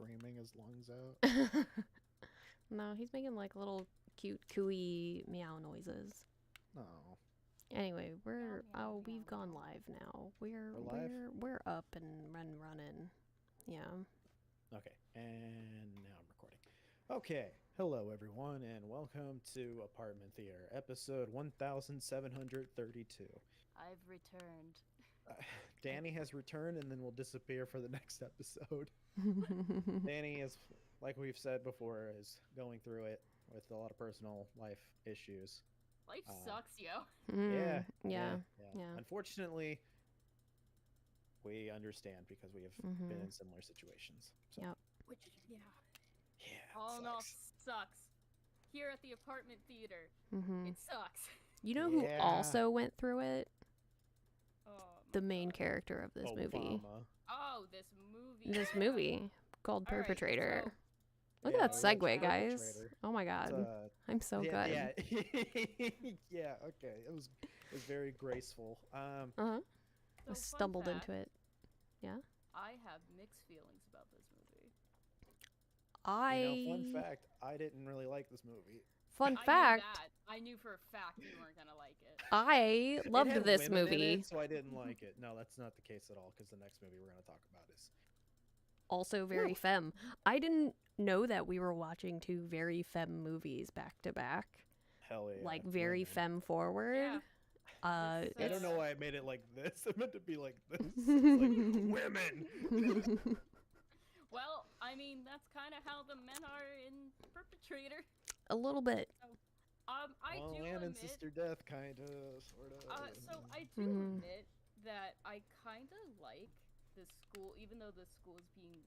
screaming his lungs out. No, he's making like little cute cooey meow noises. Oh, Anyway, Meow, we've meow, gone meow. live now. We're we're live? we're up and running. Yeah. Okay, and now I'm recording. Okay, hello everyone, and welcome to Apartment Theater, episode 1732. I've returned. Uh, Danny has returned and then will disappear for the next episode. Danny is, like we've said before, is going through it with a lot of personal life issues. Life Uh, sucks, yo. Yeah, Yeah. yeah. Unfortunately, we understand because we have been in similar situations. So, Yep. Which, yeah. yeah, All in all, sucks. sucks. Here at the apartment theater, it sucks. You know who Yeah. also went through it? Oh, The my main God. character of this movie. Obama. Oh, this movie. This movie called All right, Perpetrator. so- Look Yeah, at that we watched segue, guys. Perpetrator. Oh my god. It's, I'm so yeah, good. Yeah, yeah. Okay, it was very graceful. Uh-huh. So, I stumbled fun into fact, it. Yeah. I have mixed feelings about this movie. Fun fact: I didn't really like this movie. Fun I fact, knew that. I knew for a fact you weren't gonna like it. I It loved had this women in movie. it, so I didn't like it. No, that's not the case at all. Because the next movie we're going to talk about is Also very femme. I didn't know that we were watching two very femme movies back to back. hell yeah, Like very women. femme forward. Yeah. Uh, It's, I don't it's know why I made it like this. I meant to be like this. It's like women. Well, I mean, that's kind of how the men are in Perpetrator. a little bit. I well, do and admit. sister death, kind of, sort of. So I do admit that I kind of like the school, even though the school is being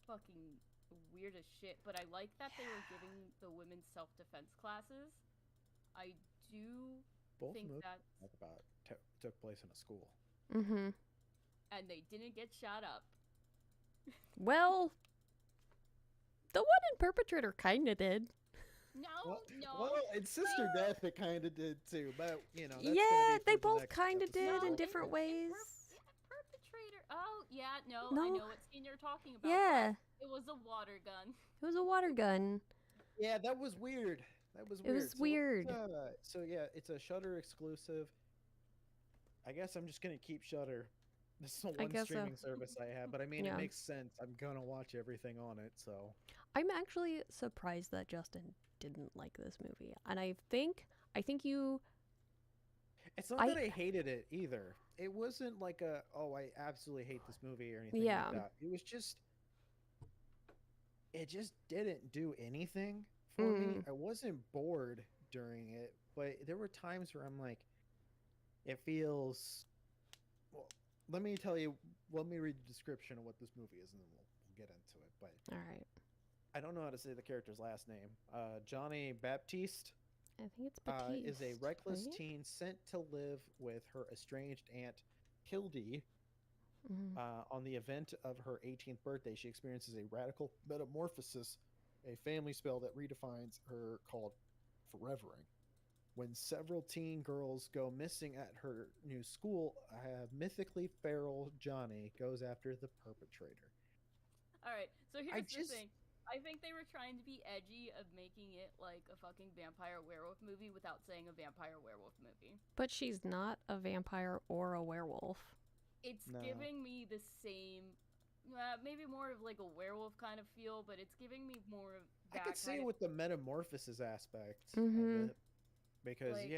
fucking weird as shit. But I like that they were giving the women self-defense classes. I do Both think movies that, talk about took place in a school. and they didn't get shot up. Well, the one in Perpetrator kind of did. No, no. Well, in Sister Death, it kind of did too, but that's gonna Yeah, be they for the both next kind of did episode. in No, different ways. Perpetrator. Oh, yeah, no, No. I know what scene you're talking about. Yeah, It was a water gun. it was a water gun. Yeah, that was weird. That was It weird. was So weird. so yeah, it's a Shudder exclusive. I guess I'm just gonna keep Shudder. This is the one guess so. streaming service I have, but I mean, Yeah. it makes sense. I'm gonna watch everything on it, so. I'm actually surprised that Justin didn't like this movie. And I think you It's not that I hated it either. It wasn't like I absolutely hate this movie or anything Yeah. like that. It was just, it just didn't do anything for me. I wasn't bored during it, but there were times where I'm like, it feels. Well, let me read the description of what this movie is, and then we'll get into it. But all right. I don't know how to say the character's last name. Johnny Baptiste. I think it's Batiste. Is a reckless right? teen sent to live with her estranged aunt, Hildy. On the event of her 18th birthday, she experiences a radical metamorphosis, a family spell that redefines her called forevering. When several teen girls go missing at her new school, mythically feral Johnny goes after the perpetrator. All right, so here's the thing. I think they were trying to be edgy of making it like a fucking vampire werewolf movie without saying a vampire werewolf movie. But she's not a vampire or a werewolf. It's No. giving me the same, maybe more of like a werewolf kind of feel, but it's giving me more of I that could see kind it of. with the metamorphosis aspect Mhm. of it, because Like-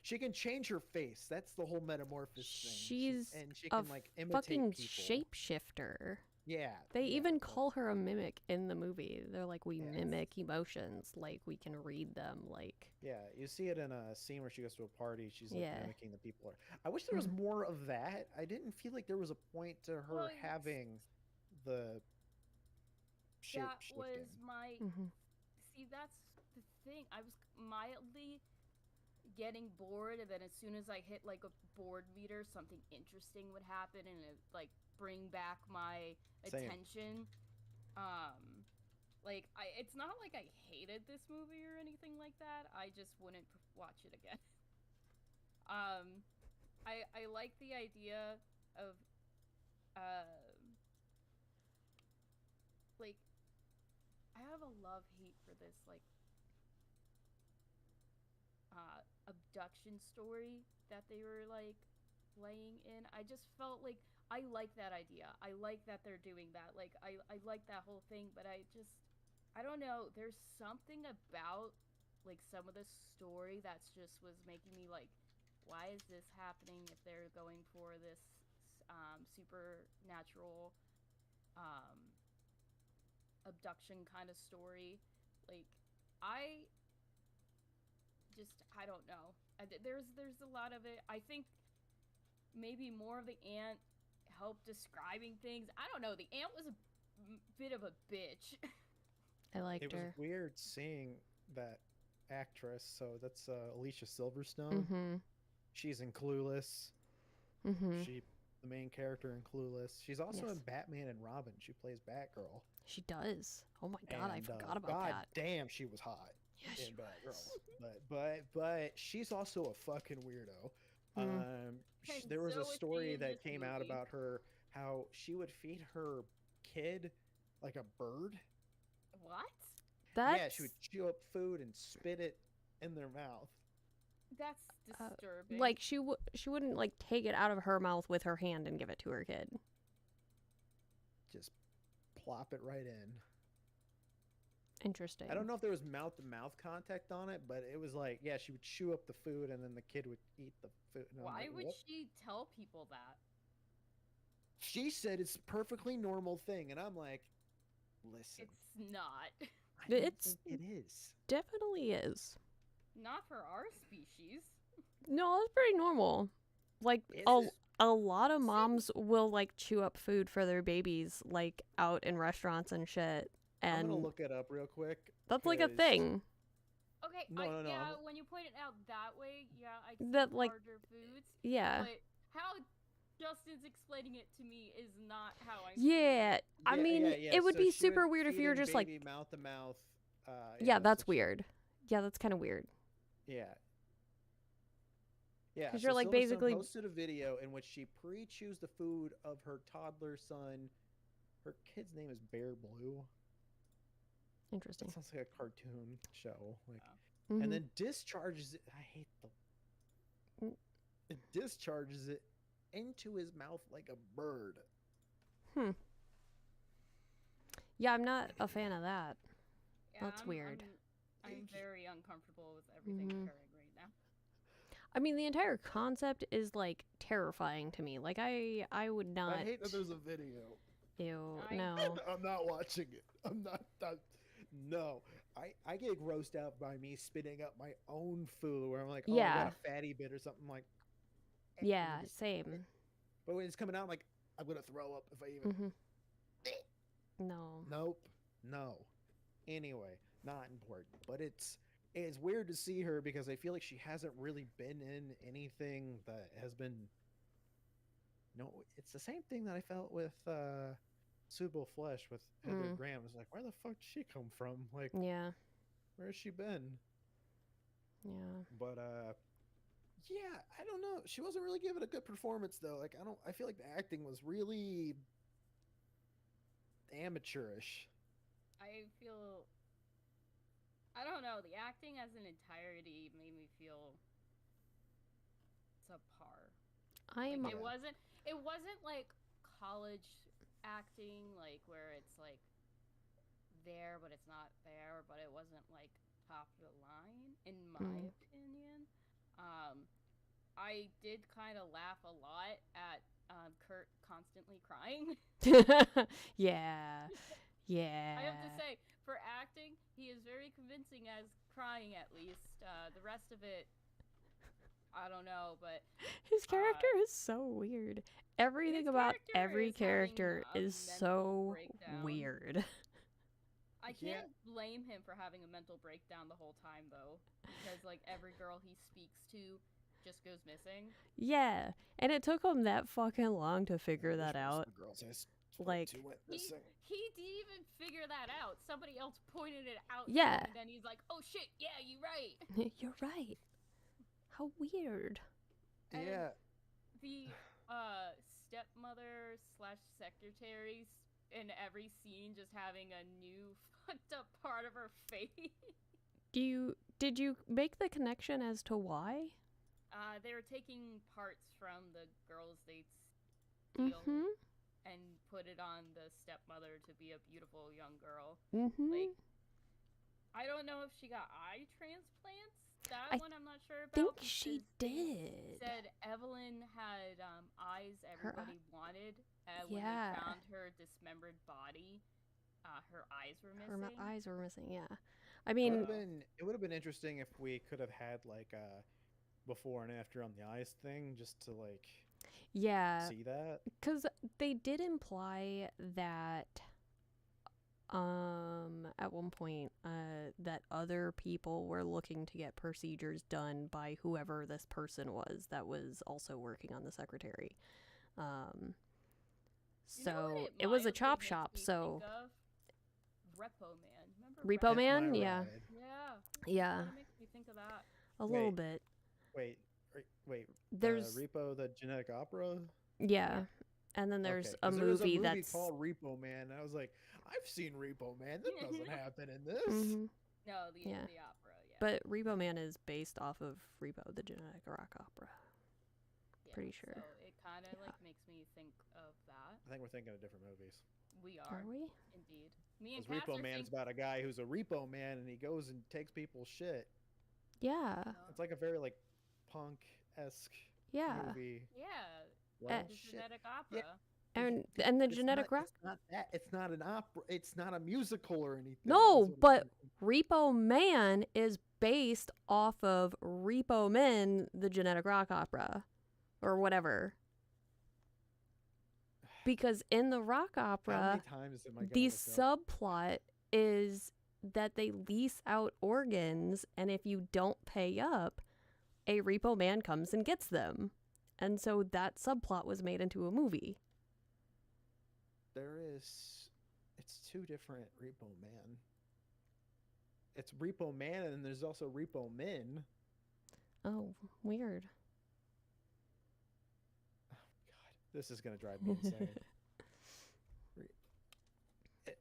she can change her face. That's the whole metamorphosis thing. She's and she a can like imitate fucking people. shapeshifter. Yeah. They yeah, even but- call her a mimic in the movie. They're like, we Yes. mimic emotions, like we can read them, like. Yeah, you see it in a scene where she goes to a party. She's like Yeah. mimicking the people. I wish there was more of that. I didn't feel like there was a point to her Well, having the shape That shifting. was my. Mhm. See, that's the thing. I was mildly getting bored, and then as soon as I hit like a board meter, something interesting would happen, and it like bring back my Same. attention. Like it's not like I hated this movie or anything like that. I just wouldn't watch it again. I like the idea of like, I have a love-hate for this, like, abduction story that they were, like, laying in. I just felt like, I like that idea. I like that they're doing that. Like, I like that whole thing, but I don't know. There's something about, like, some of the story that's just was making me, like, why is this happening if they're going for this, supernatural, abduction kind of story? Like, I I don't know. There's a lot of it. I think maybe more of the aunt helped describing things. I don't know. The aunt was a bit of a bitch. I liked It was her. weird seeing that actress. So that's Alicia Silverstone. Mm-hmm. She's in Clueless. Mm-hmm. She, the main character in Clueless. She's also Yes. in Batman and Robin. She plays Batgirl. She does. Oh my god, I And, forgot about God that. damn, she was hot Yeah, in she Batgirl. was. But she's also a fucking weirdo. Mm. And There was so a is she story in that this came out movie. about her, how she would feed her kid like a bird. What? That's Yeah, she would chew up food and spit it in their mouth. That's disturbing. like she wouldn't like take it out of her mouth with her hand and give it to her kid. Just plop it right in. Interesting. I don't know if there was mouth-to-mouth contact on it, but it was like, yeah, she would chew up the food and then the kid would eat the food. And I'm Why like, would what? she tell people that? She said it's a perfectly normal thing, and I'm like, listen, It's not. I don't It's- think it is. Definitely is. Not for our species. No, it's pretty normal. Like Is a, it? a lot of moms will like chew up food for their babies like out in restaurants and shit. I'm And gonna look it up real quick. that's like a 'cause- thing. Okay, No, no, no, yeah, I'm- when you point it out that way, yeah, I see That, like- harder foods. Yeah. But how Justin's explaining it to me is not how I Yeah. I Yeah, mean, yeah, it would so be she super weird if you were feed in just like, baby mouth to mouth. yeah, that's what she- weird. Yeah, that's kind of weird. Yeah. Yeah, 'Cause so you're, like, Silverstone basically- posted a video in which she pre-chews the food of her toddler son. Her kid's name is Bear Blue. Interesting. That sounds like a cartoon show. Like, Mhm. and then discharges it. I hate the. Mm. It discharges it into his mouth like a bird. Yeah, I'm not a fan of that. Yeah, That's weird. I'm very uncomfortable with everything Mhm. occurring right now. I mean, the entire concept is like terrifying to me. Like I would not. I hate that there's a video. Ew, I- no. I'm not watching it. I'm not. No. I get grossed out by me spitting up my own food where I'm like, oh, I Yeah. got a fatty bit or something like. let Yeah, me just- same. But when it's coming out, I'm like, I'm gonna throw up if I even. Mhm. No. Nope. No. Anyway, not important. But it's weird to see her because I feel like she hasn't really been in anything that has been. No, it's the same thing that I felt with Suitable Flesh with Heather Mm. Graham. It's like, where the fuck did she come from? Like, Yeah. where has she been? Yeah. But yeah, I don't know. She wasn't really giving a good performance though. Like, I feel like the acting was really amateurish. I feel I don't know, the acting as an entirety made me feel subpar. I'm Like, Yeah. it wasn't like college acting, like where it's like there but it's not there, but it wasn't like top of the line in my opinion. I did kind of laugh a lot at Kurt constantly crying. yeah. Yeah. I have to say, for acting, he is very convincing as crying at least. The rest of it, I don't know, but His character is so weird. Everything his about character every is having character a is mental so breakdown. weird. I Yeah. can't blame him for having a mental breakdown the whole time, though, because like every girl he speaks to just goes missing. Yeah. And it took him that fucking long to figure that out. Like- He didn't even figure that out. Somebody else pointed it out. Yeah. To him, and then he's like, "Oh shit, yeah, you're right." You're right. How weird. And Yeah. the stepmother / secretary in every scene just having a new fucked up part of her face. Did you make the connection as to why? They were taking parts from the girls they steal and put it on the stepmother to be a beautiful young girl. Like, I don't know if she got eye transplants. That one I'm not sure about. I think she did. Said Evelyn had eyes everybody wanted. When they found her dismembered body, her eyes were missing. Her eyes were missing, yeah. I mean... It would have been interesting if we could have had, like, a before and after on the eyes thing, just to, like... Yeah. See that? Because they did imply that... at one point, that other people were looking to get procedures done by whoever this person was that was also working on the secretary. So it was a chop shop. So Repo Man, remember? Repo Man, yeah, yeah. It makes me think of that a little bit. Wait. There's Repo, the genetic opera. Yeah. And then there's a movie that's called Repo Man. And I was like, I've seen Repo Man. That doesn't happen in this. No, the opera, yeah. But Repo Man is based off of Repo, the genetic rock opera. Yeah, pretty sure. So it kind of like makes me think of that. I think we're thinking of different movies. We are. Are we? Indeed. Me and Repo Man's about a guy who's a repo man and he goes and takes people's shit. Yeah. It's like a very like punk-esque movie. Yeah. Well, the genetic opera. Yeah. And the genetic rock. It's not that. It's not an opera. It's not a musical or anything. No, but Repo Man is based off of Repo Men, the genetic rock opera, or whatever. Because in the rock opera, the subplot is that they lease out organs, and if you don't pay up, a Repo Man comes and gets them. And so that subplot was made into a movie. It's two different Repo Man. It's Repo Man, and there's also Repo Men. Oh, weird. This is gonna drive me insane.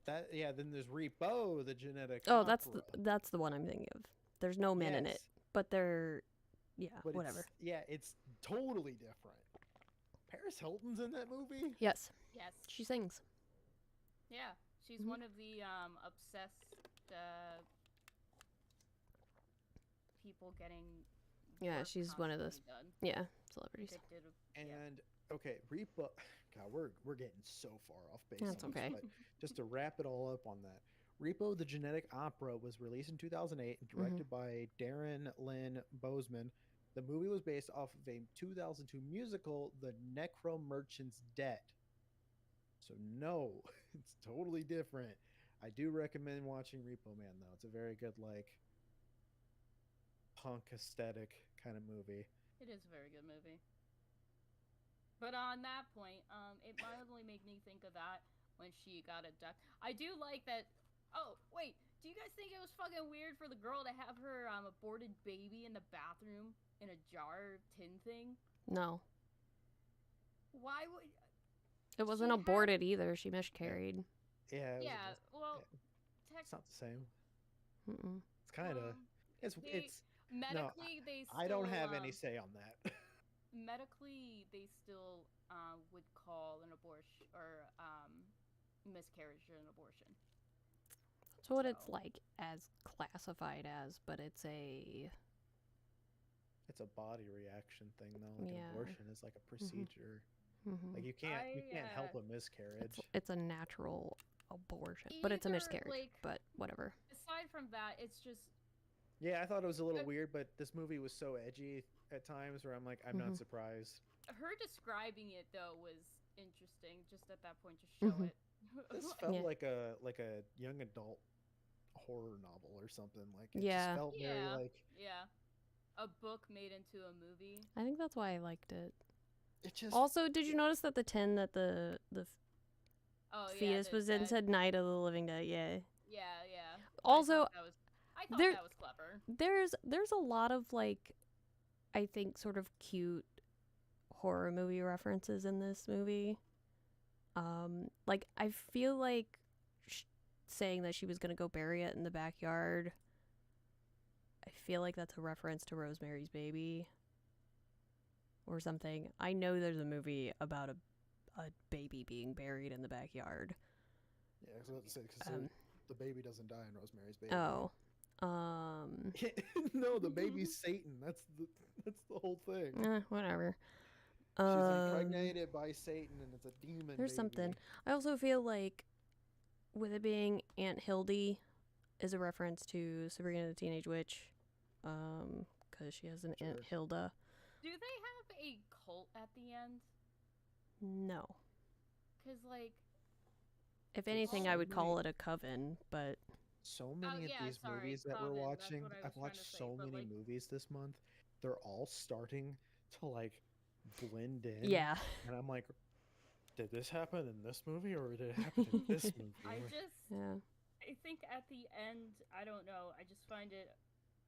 Then there's Repo, the genetic. Oh, that's the one I'm thinking of. There's no men in it, but they're but whatever. It's totally different. Paris Hilton's in that movie. Yes, Yes. she sings. Yeah, she's one of the obsessed people getting. Yeah, she's one of those. Yeah, celebrities. And okay, Repo. God, we're getting so far off base. That's okay. But just to wrap it all up on that, Repo the Genetic Opera was released in 2008 and directed by Darren Lynn Bousman. The movie was based off of a 2002 musical, The Necro Merchant's Debt. So no, it's totally different. I do recommend watching Repo Man though. It's a very good like punk aesthetic kind of movie. It is a very good movie. But on that point, it mildly made me think of that when she got abducted. I do like that. Oh, wait. Do you guys think it was fucking weird for the girl to have her aborted baby in the bathroom in a jar tin thing? No. Why would... It wasn't aborted either. She miscarried. Yeah. Well... It's not the same. Mm-mm. It's kind of... It's medically, they still... I don't have any say on that. Medically, they still would call an abortion or miscarriage an abortion. That's what it's like as classified as, but it's a body reaction thing though. Like an abortion is like a procedure. Like you can't help a miscarriage. It's a natural abortion, but it's a miscarriage. Like, but whatever. Aside from that, it's just. Yeah, I thought it was a little weird, but this movie was so edgy at times where I'm like, I'm not surprised. Her describing it though was interesting. Just at that point, just show it. This felt like a young adult horror novel or something. Like it just felt very like a book made into a movie. I think that's why I liked it. It just also, did you notice that the tin that the fetus was in said Night of the Living Dead? Yeah. Also, I thought that was clever. There's a lot of like, I think, sort of cute horror movie references in this movie. Like, I feel like saying that she was gonna go bury it in the backyard, I feel like that's a reference to Rosemary's Baby or something. I know there's a movie about a baby being buried in the backyard. Yeah, because the baby doesn't die in Rosemary's Baby. Oh. No, the baby's Satan. That's the whole thing. Whatever. She's impregnated by Satan, and it's a demon. There's baby. something. I also feel like, with it being Aunt Hildy, is a reference to Sabrina the Teenage Witch, because she has an Aunt Hilda. Do they have a cult at the end? No. Because, like... If anything, I would call it a coven, but... So many of these movies that we're watching, I've watched so many movies this month, they're all starting to, like, blend in. Yeah. And I'm like, did this happen in this movie, or did it happen in this movie? I think at the end, I don't know, I just find it...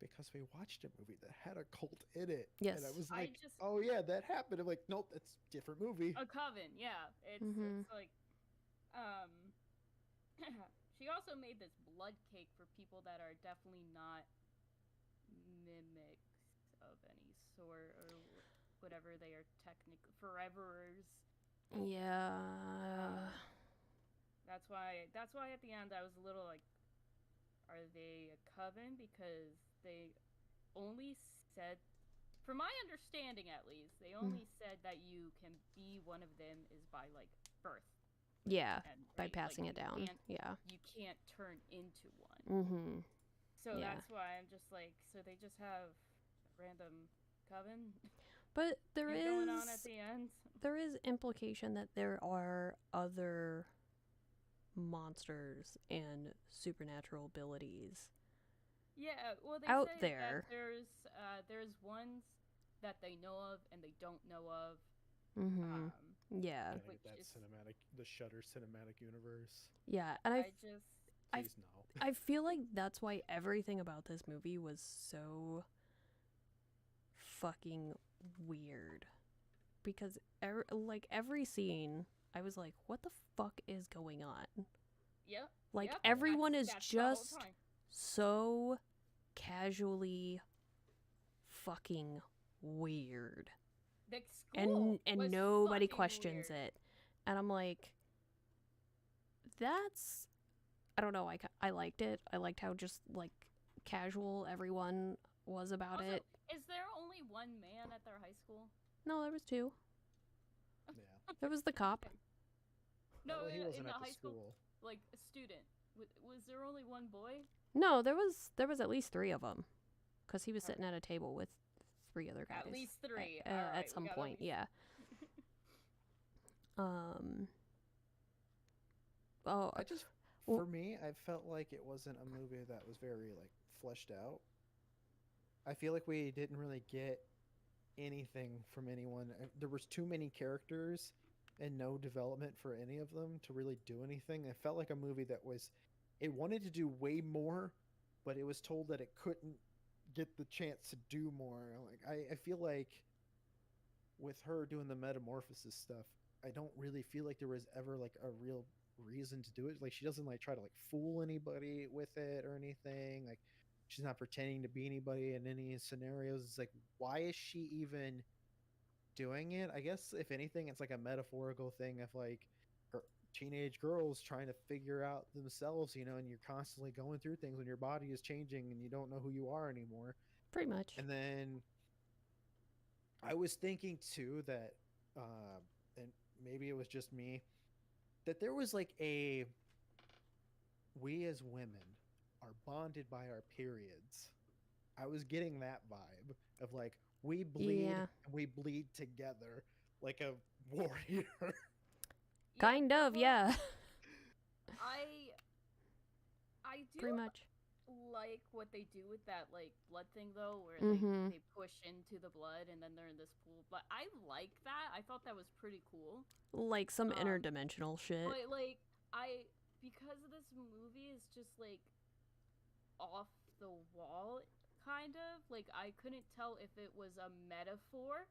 Because we watched a movie that had a cult in it. Yes. And I was like, oh yeah, that happened. I'm like, nope, that's a different movie. A coven, yeah. It's like, she also made this blood cake for people that are definitely not mimics of any sort, or whatever they are technically, foreverers. Yeah. That's why at the end I was a little like, are they a coven? Because they only said, from my understanding at least, they only said that you can be one of them is by, like, birth. Yeah, by passing it down. Yeah. You can't turn into one. Mm-hmm. So that's why I'm just like, so they just have a random coven? But there is going on at the end? There is implication that there are other monsters and supernatural abilities. Yeah, well, they out say there. That there's ones that they know of and they don't know of. Mm-hmm. Yeah. The Shudder cinematic universe. Yeah, and I feel like that's why everything about this movie was so fucking weird. Because every scene, I was like, what the fuck is going on? Yep. Like, everyone is just so casually fucking weird. And nobody questions it. And I'm like, that's... I don't know, I liked it. I liked how just, like, casual everyone was about it. Is there only one man at their high school? No, there was two. Yeah. There was the cop. No, he wasn't in the at high school. School, like, a student. Was there only one boy? No, there was at least three of them. Because he was sitting at a table with three other guys. At least three. At some point, yeah. For me, I felt like it wasn't a movie that was very, like, fleshed out. I feel like we didn't really get anything from anyone. There was too many characters and no development for any of them to really do anything. It felt like a movie that it wanted to do way more, but it was told that it couldn't get the chance to do more. Like, I feel like with her doing the metamorphosis stuff, I don't really feel like there was ever, like, a real reason to do it. Like, she doesn't, like, try to, like, fool anybody with it or anything. Like, she's not pretending to be anybody in any scenarios. It's like, why is she even doing it? I guess if anything, it's like a metaphorical thing of, like, teenage girls trying to figure out themselves, and you're constantly going through things when your body is changing and you don't know who you are anymore. Pretty much. And then I was thinking too that, and maybe it was just me, that there was like we as women are bonded by our periods. I was getting that vibe of, like, we bleed and we bleed together like a warrior. Kind of, yeah. I do pretty much like what they do with that, like, blood thing, though, where they push into the blood and then they're in this pool. But I like that. I thought that was pretty cool. Like some interdimensional shit. But, like, because this movie is just, like, off the wall, kind of. Like, I couldn't tell if it was a metaphor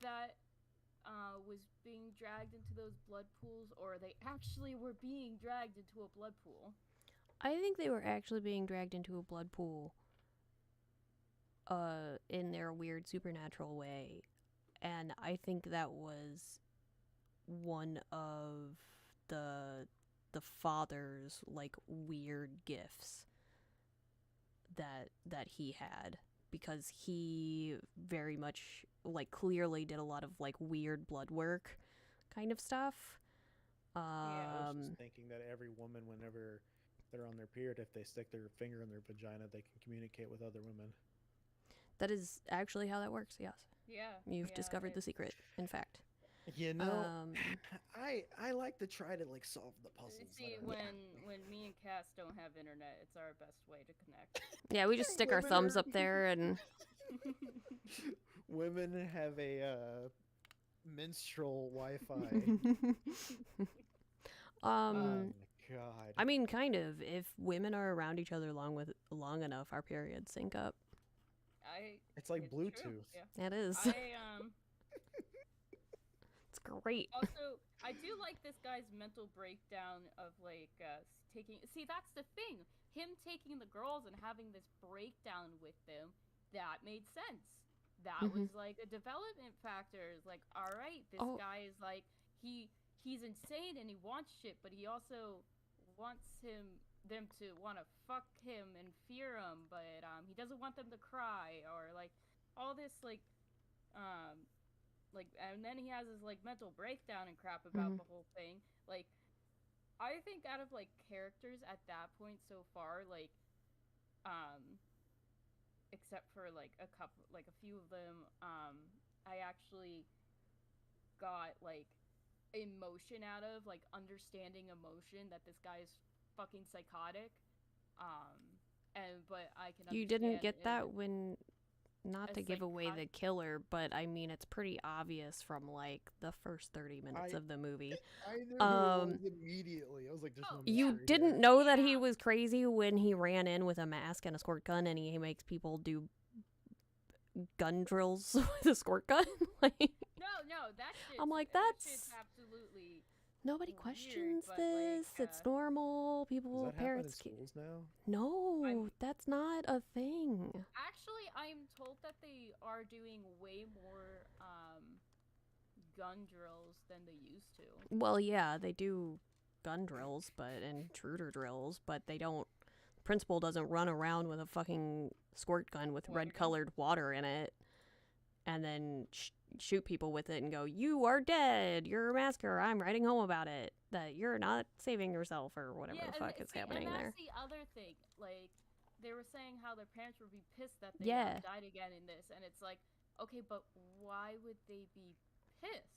that was being dragged into those blood pools, or they actually were being dragged into a blood pool. I think they were actually being dragged into a blood pool in their weird supernatural way. And I think that was one of the father's like weird gifts that he had, because he very much like clearly did a lot of like weird blood work kind of stuff. I was just thinking that every woman, whenever they're on their period, if they stick their finger in their vagina, they can communicate with other women. That is actually how that works, yes. Yeah. You've discovered the secret, in fact. You know, I like to try to like solve the puzzles. See, when me and Cass don't have internet, it's our best way to connect. Yeah, we just stick our thumbs up there and... Women have a menstrual Wi-Fi. Oh my god. I mean, kind of. If women are around each other long enough, our periods sync up. It's like Bluetooth. Yeah. It is. It's great. Also, I do like this guy's mental breakdown of like taking. See, that's the thing. Him taking the girls and having this breakdown with them, that made sense. That was like a development factor. It's like, all right, this guy is like he's insane and he wants shit, but he also wants them to want to fuck him and fear him, but he doesn't want them to cry, or like all this like and then he has his like mental breakdown and crap about the whole thing. Like, I think out of like characters at that point so far, like except for like a few of them, I actually got like emotion out of, like understanding emotion, that this guy is fucking psychotic. But I can understand. You didn't get that when, not to give away the killer, but I mean, it's pretty obvious from like the first 30 minutes of the movie. I knew immediately. I was like, you didn't know that he was crazy when he ran in with a mask and a squirt gun and he makes people do gun drills with a squirt gun? Like, no, that shit. I'm like, that's absolutely. Nobody weird, questions but, this. like, it's normal. People, does that parents. happen in schools now? No, that's not a thing. Actually, I'm told that they are doing way more gun drills than they used to. Well, yeah, they do gun drills, but intruder drills, but they don't. Principal doesn't run around with a fucking squirt gun with red-colored water in it, and then shoot people with it and go, "You are dead. You're a massacre. I'm writing home about it. That you're not saving yourself," or whatever the fuck is happening and there. That's the other thing. Like, they were saying how their parents would be pissed that they died again in this, and it's like, okay, but why would they be pissed?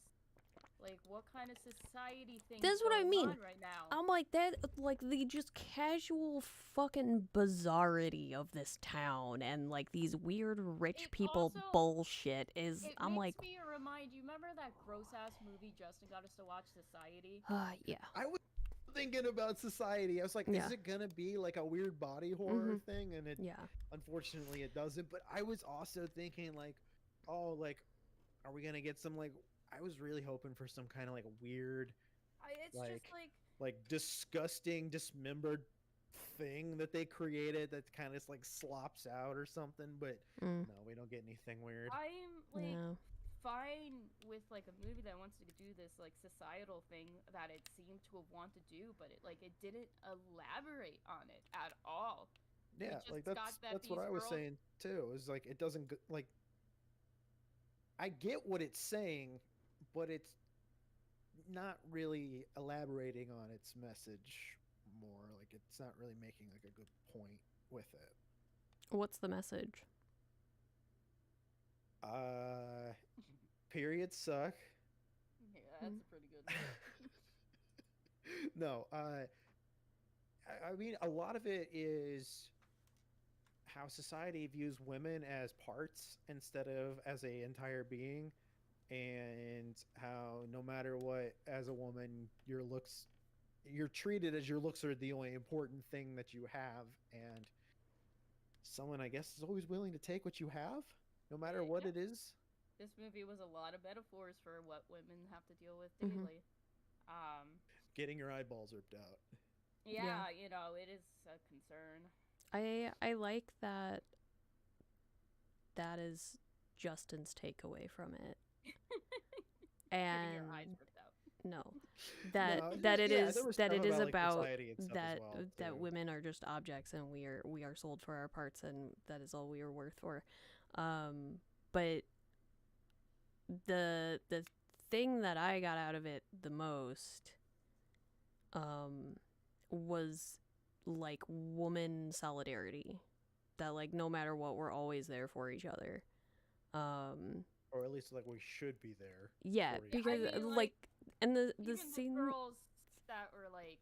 Like, what kind of society thing is going on right now? I'm like, that, like, the just casual fucking bizarrity of this town and, like, these weird rich people bullshit is, I'm like... It makes me remind, you remember that gross-ass movie Justin got us to watch, Society? Yeah. I was thinking about Society. I was like, is it gonna be, like, a weird body horror thing? And it, unfortunately, it doesn't. But I was also thinking, like, oh, like, are we gonna get some, like... I was really hoping for some kind of like weird, like disgusting, dismembered thing that they created that kind of like slops out or something. But no, we don't get anything weird. I'm like fine with like a movie that wants to do this like societal thing that it seemed to have wanted to do, but it didn't elaborate on it at all. Yeah, like that's what I was saying too. Is like it doesn't like. I get what it's saying, but it's not really elaborating on its message more. Like, it's not really making, like, a good point with it. What's the message? Periods suck. Yeah, that's a pretty good one. No, I mean, a lot of it is how society views women as parts instead of as a entire being. And how no matter what, as a woman, you're treated as your looks are the only important thing that you have. And someone, I guess, is always willing to take what you have, no matter what it is. this movie was a lot of metaphors for what women have to deal with daily. Getting your eyeballs ripped out. Yeah, you know, it is a concern. I like that is Justin's takeaway from it. And getting your eyes ripped out. No. That it is about that well, that women are just objects and we are sold for our parts and that is all we are worth for. But the thing that I got out of it the most was like woman solidarity. That like no matter what, we're always there for each other. Or at least like we should be there. Yeah, because I mean, like and the scene, girls that were like,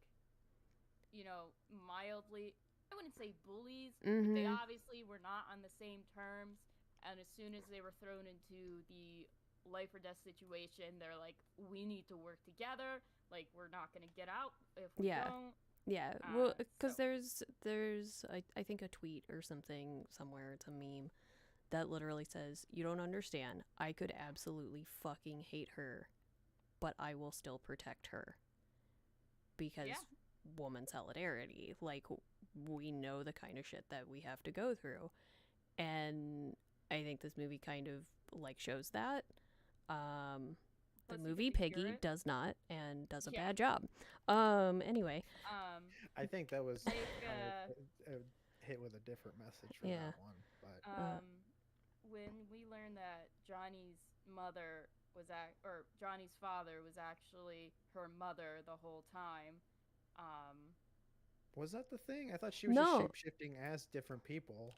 you know, mildly, I wouldn't say bullies, but they obviously were not on the same terms. And as soon as they were thrown into the life or death situation, they're like, we need to work together. Like, we're not going to get out if we don't. Yeah, well, because there's I think a tweet or something somewhere, it's a meme, that literally says, you don't understand, I could absolutely fucking hate her, but I will still protect her. Because woman solidarity, like, we know the kind of shit that we have to go through. And I think this movie kind of, like, shows that. The movie Piggy does not, and does a bad job. Anyway. I think that was hit with a different message for that one. But when we learned that Johnny's mother or Johnny's father was actually her mother the whole time. Was that the thing? I thought she was just shape-shifting as different people.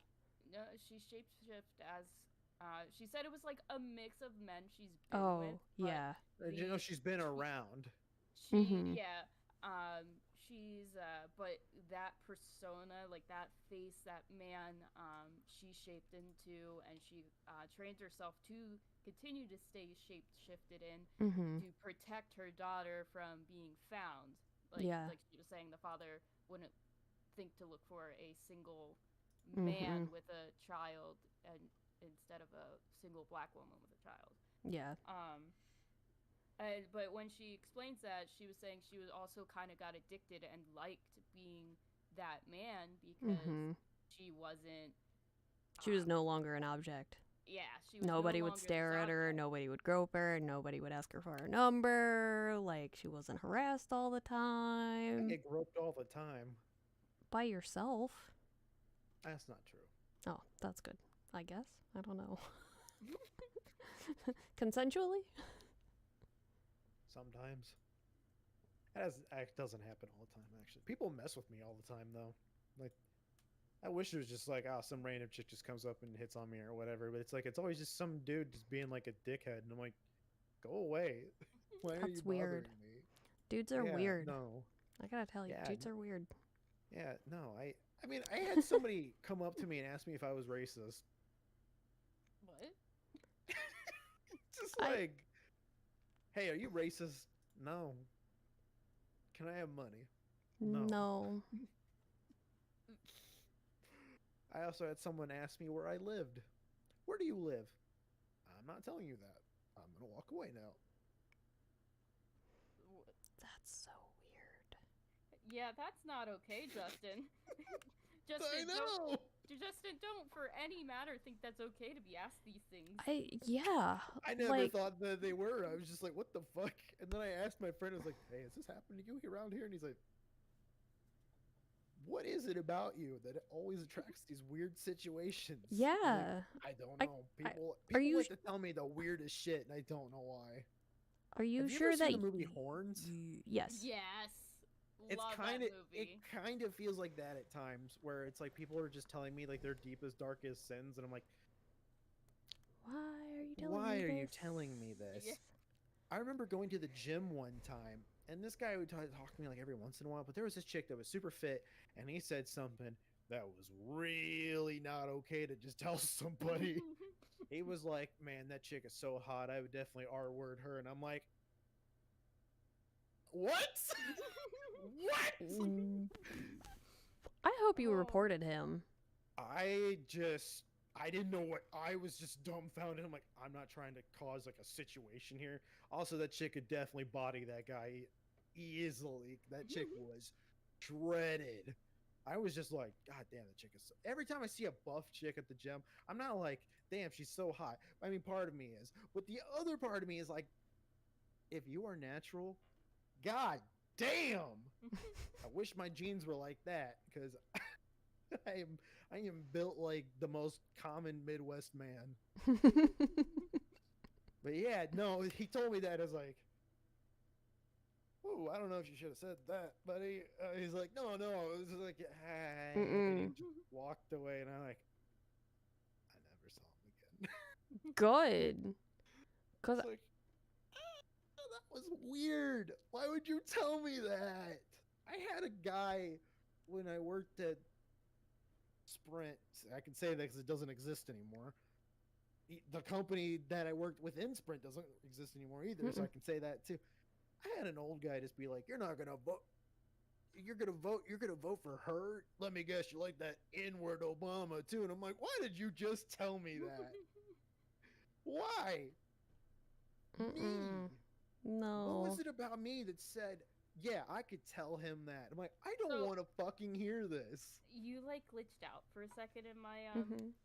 No, she shape-shifted as she said it was like a mix of men she's been with. Yeah. You know, she's been around. She's but that persona, like that face, that man, she shaped into, and she trained herself to continue to stay shape-shifted in to protect her daughter from being found. Like she was saying, the father wouldn't think to look for a single man with a child and instead of a single black woman with a child. Yeah. But when she explains that, she was saying she was also kind of got addicted and liked being that man because she wasn't. She was no longer an object. Yeah, she was. Nobody would stare at her. Nobody would grope her. Nobody would ask her for her number. Like, she wasn't harassed all the time. I get groped all the time. By yourself. That's not true. Oh, that's good. I guess. I don't know. Consensually? Sometimes. That doesn't happen all the time, actually. People mess with me all the time, though. Like, I wish it was just like, some random chick just comes up and hits on me or whatever. But it's like, it's always just some dude just being like a dickhead. And I'm like, go away. Why are you bothering me? Dudes are weird. No. I gotta tell you, dudes are weird. Yeah, no. I mean, I had somebody come up to me and ask me if I was racist. What? Just like, hey, are you racist? No. Can I have money? No. I also had someone ask me where I lived. Where do you live? I'm not telling you that. I'm going to walk away now. That's so weird. Yeah, that's not okay, Justin. I know. Justin, don't for any matter think that's okay to be asked these things. I never thought that they were. I was just like, what the fuck? And then I asked my friend, I was like, hey, has this happened to you around here? And he's like, what is it about you that it always attracts these weird situations? Yeah. Like, I don't know. People like to tell me the weirdest shit, and I don't know why. Are you Have sure you ever that seen the movie Horns? Yes. Yes. It kind of feels like that at times, where it's like people are just telling me like their deepest, darkest sins, and I'm like, why are you telling me this? Yeah. I remember going to the gym one time, and this guy would talk to me like every once in a while, but there was this chick that was super fit, and he said something that was really not okay to just tell somebody. He was like, man, that chick is so hot, I would definitely R-word her, and I'm like, what? What? I hope you reported him. I just I didn't know what, I was just dumbfounded. I'm like, I'm not trying to cause like a situation here. Also, that chick could definitely body that guy easily. That chick was shredded. I was just like, God damn, that chick is so... Every time I see a buff chick at the gym, I'm not like, damn, she's so hot. I mean, part of me is. But the other part of me is like, if you are natural, God damn. I wish my genes were like that, because I am built like the most common Midwest man. But yeah, no, he told me that. I was like, oh, I don't know if you should have said that, buddy. He's like, no. It was like, hey. And he just walked away, and I'm like, I never saw him again. Good. Cause like, that was weird. Why would you tell me that? I had a guy when I worked at Sprint. I can say that because it doesn't exist anymore. The company that I worked with in Sprint doesn't exist anymore either, so I can say that too. I had an old guy just be like, "You're not gonna vote. You're gonna vote for her. Let me guess, you like that N-word Obama too." And I'm like, "Why did you just tell me that? Why? Me? No. What was it about me that said, yeah, I could tell him that?" I'm like, I don't want to fucking hear this. You like glitched out for a second in my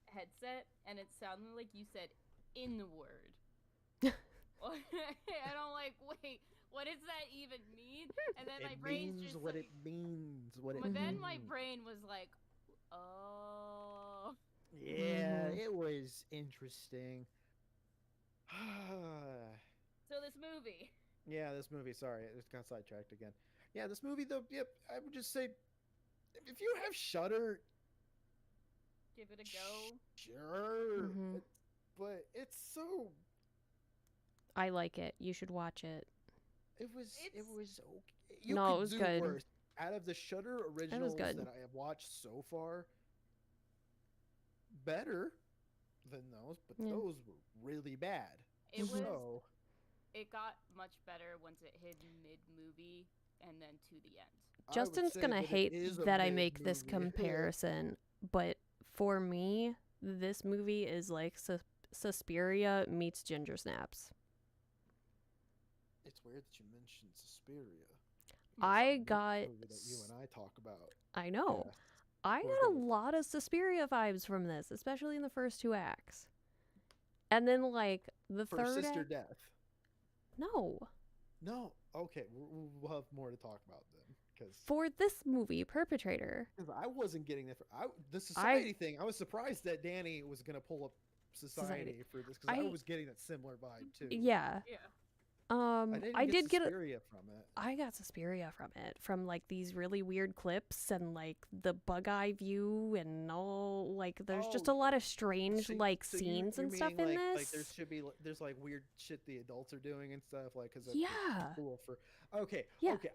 headset, and it sounded like you said "in-word." And I'm like, wait, what does that even mean? And then my brain's just what like, it means. What it but means. then my brain was like, oh. Yeah, it was interesting. So this movie. Yeah, this movie. Sorry, it got sidetracked again. Yeah, this movie though. Yep, I would just say, if you have Shudder, give it a go. Sure, but it's so. I like it. You should watch it. It was okay. It was good. Worse. Out of the Shudder originals that I have watched so far, better than those, but those were really bad. It got much better once it hit mid-movie and then to the end. Justin's gonna hate that I make this comparison, but for me, this movie is like Suspiria meets Ginger Snaps. It's weird that you mentioned Suspiria. I got that you and I talk about. I know. Yeah. I got a lot of Suspiria vibes from this, especially in the first 2 acts. And then like the third Sister Death. No. Okay, we'll have more to talk about then. Cause for this movie, Perpetrator. Because I wasn't getting that. The society thing, I was surprised that Danny was going to pull up society for this, because I was getting that similar vibe too. Yeah. I did get Suspiria from it. I got Suspiria from it, from like these really weird clips and like the bug eye view and all, like there's just a lot of strange scenes and stuff in this. Like there's like weird shit the adults are doing and stuff, like, because that's cool for. Okay,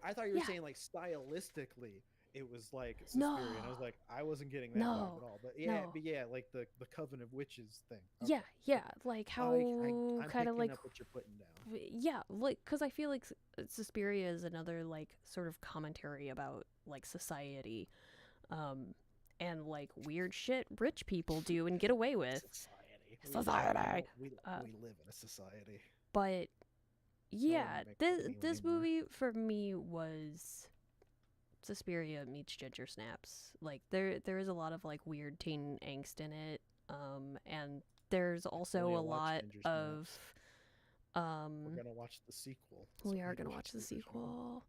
I thought you were saying like stylistically it was like Suspiria, and I was like, I wasn't getting that vibe at all. But yeah, like the Coven of Witches thing. Okay. Yeah, like how I'm kind of like up what you're putting down. Yeah, like because I feel like Suspiria is another like sort of commentary about like society, and like weird shit rich people do and get away with. Society. We live in a society. But yeah, this movie for me was Suspiria meets Ginger Snaps. Like there is a lot of like weird teen angst in it, and there's also a lot of we're gonna watch the sequel. We are gonna watch the sequel.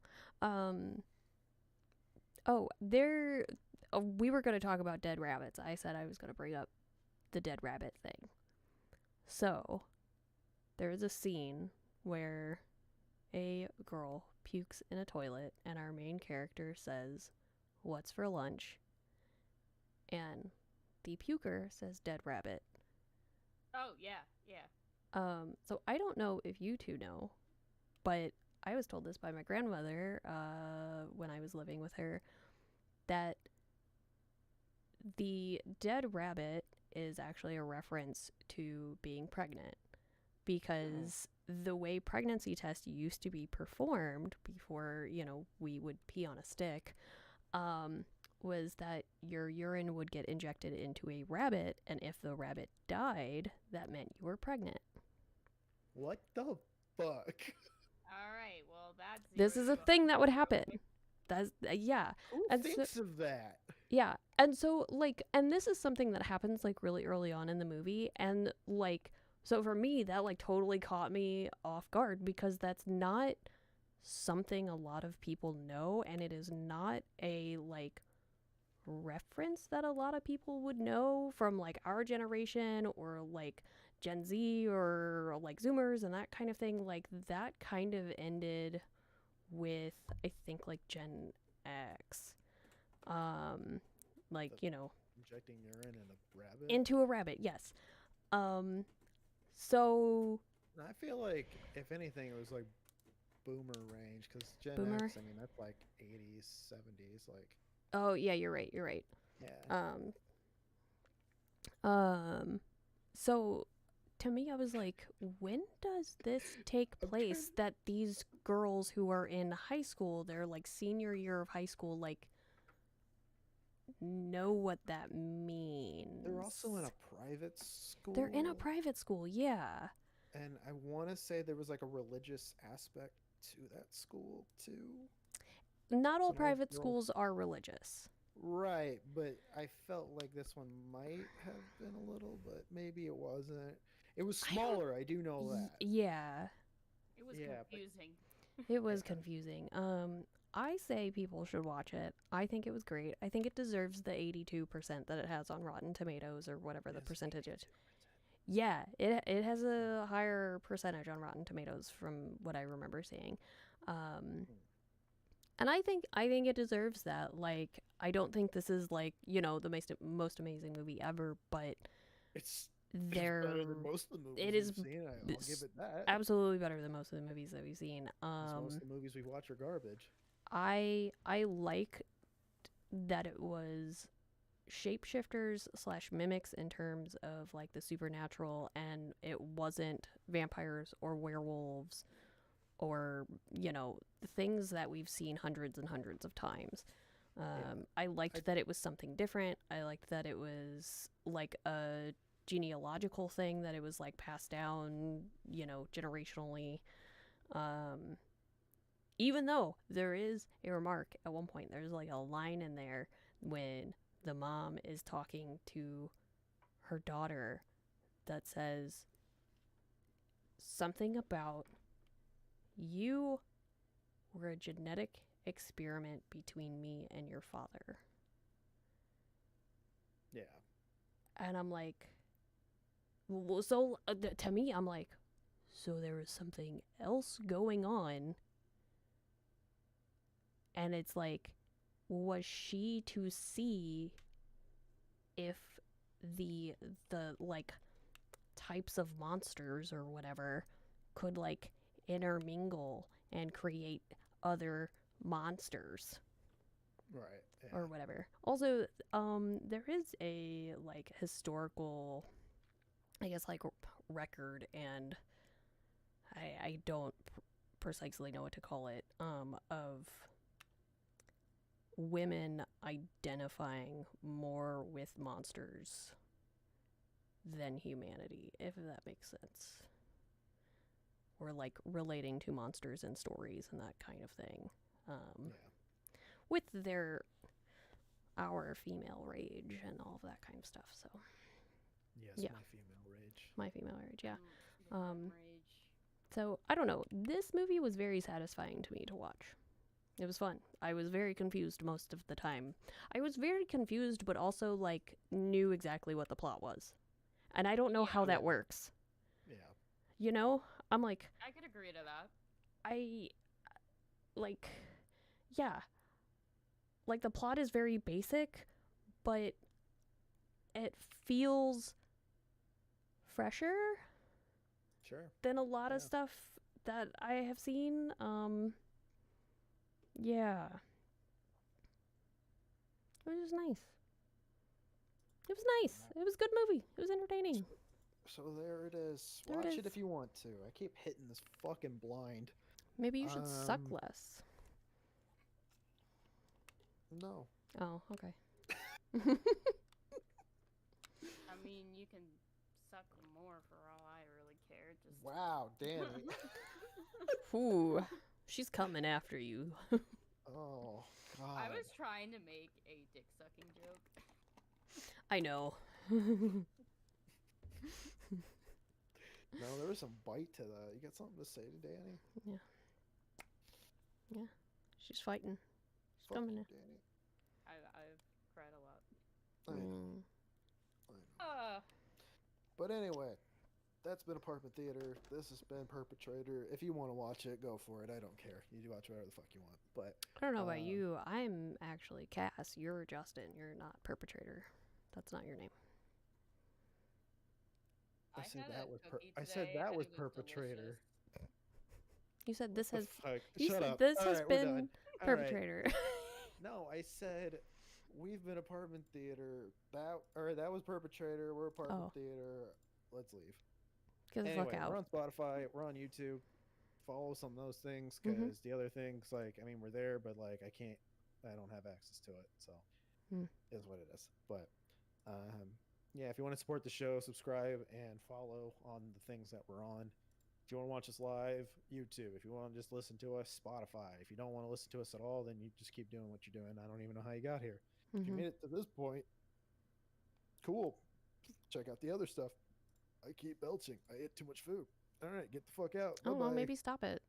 We were gonna talk about dead rabbits. I said I was gonna bring up the dead rabbit thing. So there is a scene where a girl pukes in a toilet and our main character says, "What's for lunch?" And the puker says dead rabbit. Oh, yeah. So I don't know if you two know, but I was told this by my grandmother when I was living with her, that the dead rabbit is actually a reference to being pregnant, because the way pregnancy tests used to be performed before, we would pee on a stick, was that your urine would get injected into a rabbit, and if the rabbit died, that meant you were pregnant. What the fuck? All right, well, that's... This is a thing that would happen. That's, yeah. Who thinks of that? Yeah. And so, like, and this is something that happens, like, really early on in the movie, and, like, so for me, that, like, totally caught me off guard, because that's not something a lot of people know, and it is not a, like, reference that a lot of people would know from, like, our generation, or, like, Gen Z, or, like, Zoomers, and that kind of thing. Like, that kind of ended with, I think, like, Gen X. Like, you know, injecting urine in a rabbit? Into a rabbit, yes. So I feel like, if anything, it was like boomer range, because Gen Boomer? X, I mean, that's like 80s, 70s, like. Oh yeah, you're right. Yeah. So to me, I was like, when does this take place? That these girls who are in high school, they're like senior year of high school, like, know what that means. They're also in a private school. They're in a private school, yeah. And I want to say there was like a religious aspect to that school too. Not all private schools are religious. Right, but I felt like this one might have been a little, but maybe it wasn't. It was smaller, I do know that. Yeah. It was confusing. It was confusing. I say people should watch it. I think it was great. I think it deserves the 82% that it has on Rotten Tomatoes, or whatever the percentage is. Yeah, it has a higher percentage on Rotten Tomatoes from what I remember seeing. And I think it deserves that. Like, I don't think this is, like, you know, the most amazing movie ever, but it's better than most of the movies we've seen. I'll give it that. Absolutely better than most of the movies that we've seen. Most of the movies we watch are garbage. I like that it was shapeshifters / mimics in terms of, like, the supernatural, and it wasn't vampires or werewolves or, you know, things that we've seen hundreds and hundreds of times. I liked that it was something different. I liked that it was like a genealogical thing, that it was like passed down, you know, generationally. Even though there is a remark at one point, there's like a line in there when the mom is talking to her daughter that says something about, you were a genetic experiment between me and your father. Yeah. And I'm like, so to me, I'm like, so there was something else going on. And it's like, was she to see if the like types of monsters or whatever could, like, intermingle and create other monsters, right? Yeah. Or whatever. Also, there is a, like, historical, I guess, like, record, and I don't precisely know what to call it, of women identifying more with monsters than humanity, if that makes sense. Or, like, relating to monsters in stories and that kind of thing. With our female rage and all of that kind of stuff, so. Yes, yeah. My female rage, yeah. So, I don't know. This movie was very satisfying to me to watch. It was fun. I was very confused most of the time. I was very confused, but also, like, knew exactly what the plot was. And I don't know how that works. Yeah. You know? I'm like... I could agree to that. Like, the plot is very basic, but it feels fresher than a lot of stuff that I have seen. Yeah. It was just nice. It was nice. It was a good movie. It was entertaining. So there it is. Watch it if you want to. I keep hitting this fucking blind. Maybe you should suck less. No. Oh, okay. I mean, you can suck more for all I really care. Just wow, Danny. Ooh, she's coming after you. Oh God. I was trying to make a dick sucking joke. I know. No, there was some bite to that. You got something to say to Danny? Yeah. Yeah. She's fighting. She's Fuck coming you, in. Danny. I've cried a lot. I know. I know. But anyway, that's been Apartment Theater. This has been Perpetrator. If you want to watch it, go for it. I don't care. You do watch whatever the fuck you want. But I don't know about you. I'm actually Cass. You're Justin. You're not Perpetrator. That's not your name. I said that was Perpetrator. Delicious. You said this has. Shut up. This All has right, we're been done. Perpetrator. Right. No, I said we've been Apartment Theater. That was Perpetrator. We're Apartment Theater. Let's leave. Get the fuck out. We're on Spotify. We're on YouTube. Follow us on those things because the other things, like, I mean, we're there, but like, I don't have access to it, so is what it is. But yeah, if you want to support the show, subscribe and follow on the things that we're on. If you want to watch us live, YouTube. If you want to just listen to us, Spotify. If you don't want to listen to us at all, then you just keep doing what you're doing. I don't even know how you got here. If you made it to this point, cool. Check out the other stuff. I keep belching. I ate too much food. All right, get the fuck out. Oh, Bye-bye. well, maybe stop it.